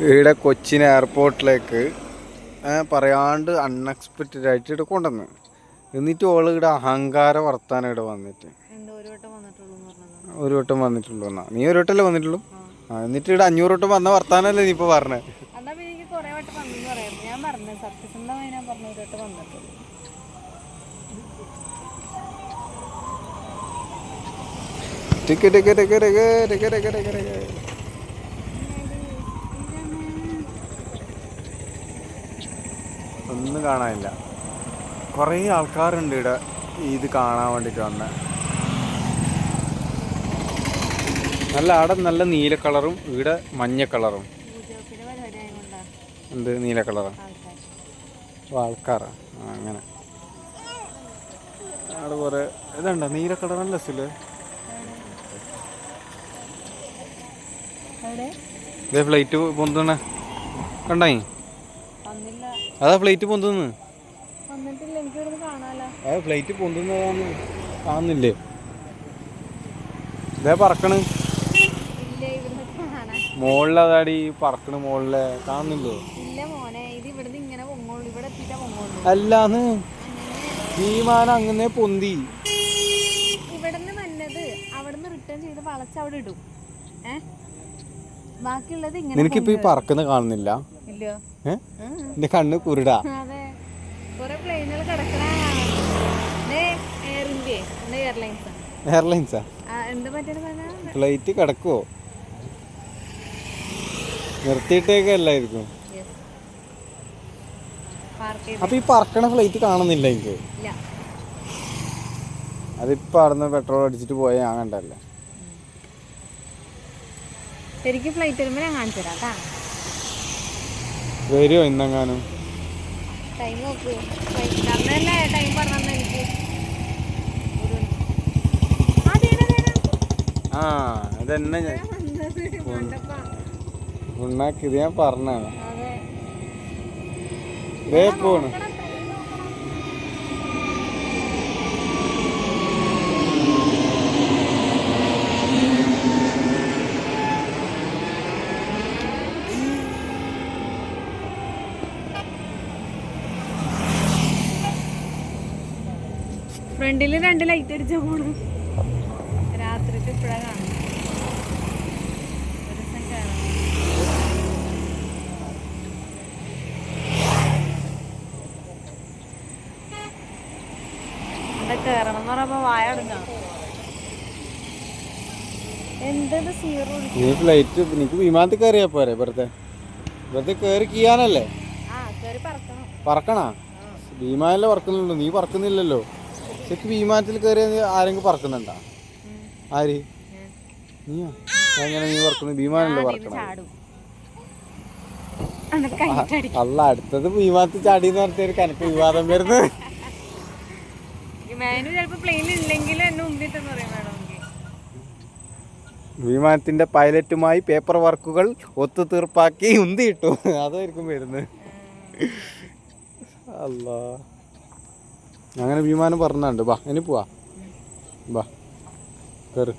ഇവിടെ കൊച്ചിൻ എയർപോർട്ടിലേക്ക് പറയാണ്ട് അൺഎക്സ്പെക്റ്റഡ് ആയിട്ട് ഇവിടെ കൊണ്ടുവന്ന്. എന്നിട്ട് ഓള് ഇവിടെ അഹങ്കാര വർത്താനം ഇവിടെ വന്നിട്ട് ഒരു വട്ടം വന്നിട്ടുള്ളൂ എന്നാ. നീ ഒരു വട്ടമല്ലേ വന്നിട്ടുള്ളൂ? എന്നിട്ട് ഇവിടെ 500 വട്ടം വന്ന വർത്താനല്ലേ നീ ഇപ്പൊ പറഞ്ഞേ? ഒന്നും കാണാനില്ല. കുറേ ആൾക്കാരുണ്ട് ഇവിടെ ഇത് കാണാൻ വേണ്ടിട്ട് വന്ന. അവിടെ നല്ല നീല കളറും ഇവിടെ മഞ്ഞ കളറും. എന്ത് നീല കളറാ? ആൾക്കാരാ അങ്ങനെ. അവിടെ കുറെ ഇതുണ്ടോ നീല കളറല്ല രസല്ലേ? ഫ്ലൈറ്റ് പൊന്തുണ കണ്ടായി? അതാ ഫ്ലൈറ്റ് പൊന്തുന്ന്. ഫ്ലൈറ്റ് പൊന്തുന്നതാന്ന് കാണുന്നില്ലേ? ഇതേ പറക്കണ് മോളിലതാടി പറക്കണ് മോളിലെ കാണുന്നില്ലേ? അല്ലാന്ന് വിമാനം അങ്ങനെ പൊന്തി നിനക്കിപ്പോ ഈ പറക്കുന്ന കാണുന്നില്ല? എന്റെ കണ്ണ് കുരുടാ. എയർലൈൻസാ? ഫ്ലൈറ്റ് കിടക്കുവോ? നിർത്തിയിട്ടേക്കല്ലായിരിക്കും. അപ്പൊ ഈ പറക്കണ ഫ്ലൈറ്റ് കാണുന്നില്ല എനിക്ക്. അതിപ്പോ അവിടുന്ന് പെട്രോൾ അടിച്ചിട്ട് പോയ ഞാൻ കണ്ടല്ലേ. വരുമോ ഇന്നെങ്ങാനും? ആ അതെന്നെ ഉണ്ടാക്കിയത് ഞാൻ പറഞ്ഞാണ്. ഇതേ പോണ് ഫ്രണ്ടില് 2 ലൈറ്റ് അടിച്ച പോണു. രാത്രിക്ക് ഇപ്പഴാ കാണും. കേറണം എന്ന് പറയുമ്പോ വായ അടങ്ങാം. എന്തത് സീറോ? നീ ഫ്ലൈറ്റ് നിനക്ക് വിമാനത്തിൽ കയറിയാ പോരെ? വെറുതെ കയറി കീയാനല്ലേ? പറക്കണ വിമാനല്ലേ പറക്കുന്നുള്ളൂ, നീ പറക്കുന്നില്ലല്ലോ. ശരിക്ക് വിമാനത്തിൽ കയറിയ ആരെങ്കിലും പറക്കുന്നുണ്ടാ? ആര്? നീയാ? എങ്ങനെ നീ പറക്കുന്നു? വിമാനല്ലേ പറക്കണം? അല്ല അടുത്തത് വിമാനത്തിൽ ചാടിന്ന് പറഞ്ഞ കനക്ക് വിവാദം വരുന്നത്. വിമാനത്തിന്റെ പൈലറ്റുമായി പേപ്പർ വർക്കുകൾ ഒത്തുതീർപ്പാക്കി ഉന്തിയിട്ടു. അതായിരിക്കും വരുന്നത്. അല്ലാ അങ്ങനെ വിമാനം പറഞ്ഞുണ്ട്. ബാ ഇനി പോവാ, ബാ കയറ്.